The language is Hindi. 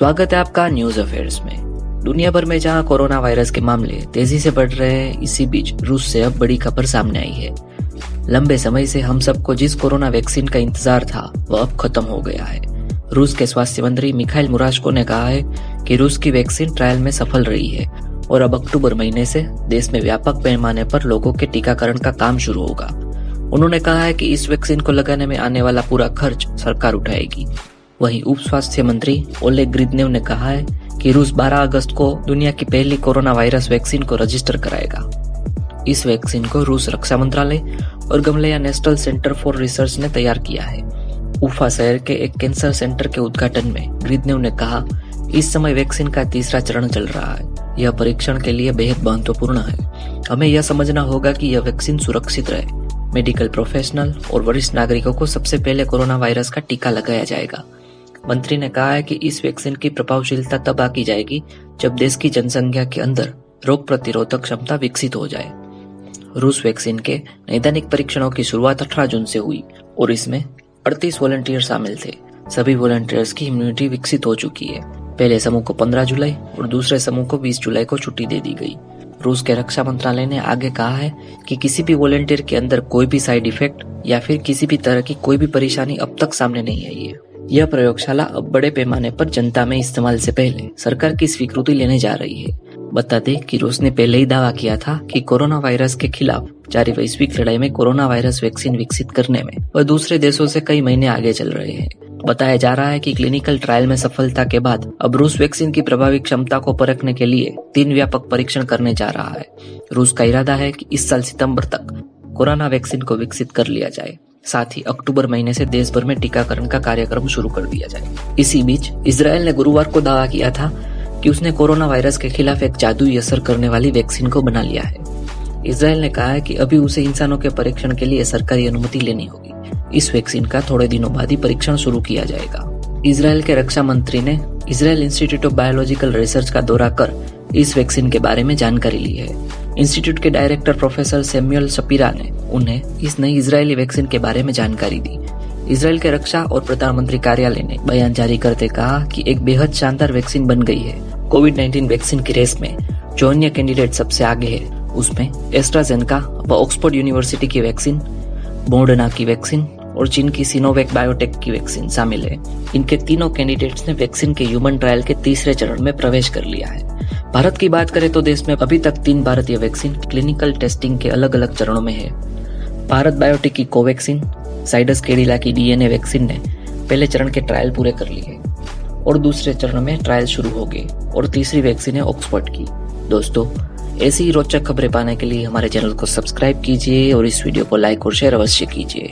स्वागत है आपका न्यूज अफेयर्स में। दुनिया भर में जहां कोरोना वायरस के मामले तेजी से बढ़ रहे हैं, इसी बीच रूस से अब बड़ी खबर सामने आई है। लंबे समय से हम सबको जिस कोरोना वैक्सीन का इंतजार था वह अब खत्म हो गया है। रूस के स्वास्थ्य मंत्री मिखाइल मुराशको ने कहा है कि रूस की वैक्सीन ट्रायल में सफल रही है और अब अक्टूबर महीने से देश में व्यापक पैमाने पर लोगों के टीकाकरण का काम शुरू होगा। उन्होंने कहा है कि इस वैक्सीन को लगाने में आने वाला पूरा खर्च सरकार उठाएगी। वहीं उप स्वास्थ्य मंत्री ओलेग ग्रिदनेव ने कहा है कि रूस 12 अगस्त को दुनिया की पहली कोरोना वायरस वैक्सीन को रजिस्टर कराएगा। इस वैक्सीन को रूस रक्षा मंत्रालय और गमलेया नेशनल सेंटर फॉर रिसर्च ने तैयार किया है। उफा शहर के एक कैंसर सेंटर के उद्घाटन में ग्रिदनेव ने कहा, इस समय वैक्सीन का तीसरा चरण चल रहा है। यह परीक्षण के लिए बेहद महत्वपूर्ण है। हमें यह समझना होगा कि यह वैक्सीन सुरक्षित रहे। मेडिकल प्रोफेशनल और वरिष्ठ नागरिकों को सबसे पहले कोरोना वायरस का टीका लगाया जाएगा। मंत्री ने कहा है कि इस वैक्सीन की प्रभावशीलता तब आकी जाएगी जब देश की जनसंख्या के अंदर रोग प्रतिरोधक क्षमता विकसित हो जाए। रूस वैक्सीन के नैदानिक परीक्षणों की शुरुआत 18 जून से हुई और इसमें 38 वॉलंटियर शामिल थे। सभी वॉलंटियर्स की इम्यूनिटी विकसित हो चुकी है। पहले समूह को 15 जुलाई और दूसरे समूह को 20 जुलाई को छुट्टी दे दी गई। रूस के रक्षा मंत्रालय ने आगे कहा है कि किसी भी वॉलंटियर के अंदर कोई भी साइड इफेक्ट या फिर किसी भी तरह की कोई भी परेशानी अब तक सामने नहीं आई है। यह प्रयोगशाला अब बड़े पैमाने पर जनता में इस्तेमाल से पहले सरकार की स्वीकृति लेने जा रही है। बता दें कि रूस ने पहले ही दावा किया था कि कोरोना वायरस के खिलाफ जारी वैश्विक लड़ाई में कोरोना वायरस वैक्सीन विकसित करने में वह दूसरे देशों से कई महीने आगे चल रहे हैं। बताया जा रहा है कि क्लिनिकल ट्रायल में सफलता के बाद अब रूस वैक्सीन की प्रभावी क्षमता को परखने के लिए 3 व्यापक परीक्षण करने जा रहा है। रूस का इरादा है कि इस साल सितंबर तक कोरोना वैक्सीन को विकसित कर लिया जाए। साथ ही अक्टूबर महीने से देश भर में टीकाकरण का कार्यक्रम शुरू कर दिया जाए। इसी बीच इजरायल ने गुरुवार को दावा किया था कि उसने कोरोना वायरस के खिलाफ एक जादुई असर करने वाली वैक्सीन को बना लिया है। इजरायल ने कहा है कि अभी उसे इंसानों के परीक्षण के लिए सरकारी अनुमति लेनी होगी। इस वैक्सीन का थोड़े दिनों बाद ही परीक्षण शुरू किया जाएगा। इजरायल के रक्षा मंत्री ने Israel institute of biological research का दौरा कर इस वैक्सीन के बारे में जानकारी ली है। इंस्टीट्यूट के डायरेक्टर प्रोफेसर सैमुअल शपीरा ने उन्हें इस नई इजरायली वैक्सीन के बारे में जानकारी दी। इजरायल के रक्षा और प्रधानमंत्री कार्यालय ने बयान जारी करते कहा कि एक बेहद शानदार वैक्सीन बन गई है। कोविड-19 वैक्सीन की रेस में जो अन्य कैंडिडेट सबसे आगे है उसमें एस्ट्राजेनेका व ऑक्सफोर्ड यूनिवर्सिटी की वैक्सीन, मॉडर्ना की वैक्सीन और चीन की सिनोवैक बायोटेक की वैक्सीन शामिल है। इनके तीनों कैंडिडेट्स ने वैक्सीन के ह्यूमन ट्रायल के तीसरे चरण में प्रवेश कर लिया है। भारत की बात करें तो देश में अभी तक 3 भारतीय वैक्सीन क्लिनिकल टेस्टिंग के अलग अलग चरणों में है। भारत बायोटेक की कोवैक्सीन, जाइडस कैडिला की डीएनए वैक्सीन ने पहले चरण के ट्रायल पूरे कर लिए और दूसरे चरण में ट्रायल शुरू हो गए और तीसरी वैक्सीन है ऑक्सफोर्ड की। दोस्तों, ऐसी ही रोचक खबरें पाने के लिए हमारे चैनल को सब्सक्राइब कीजिए और इस वीडियो को लाइक और शेयर अवश्य कीजिए।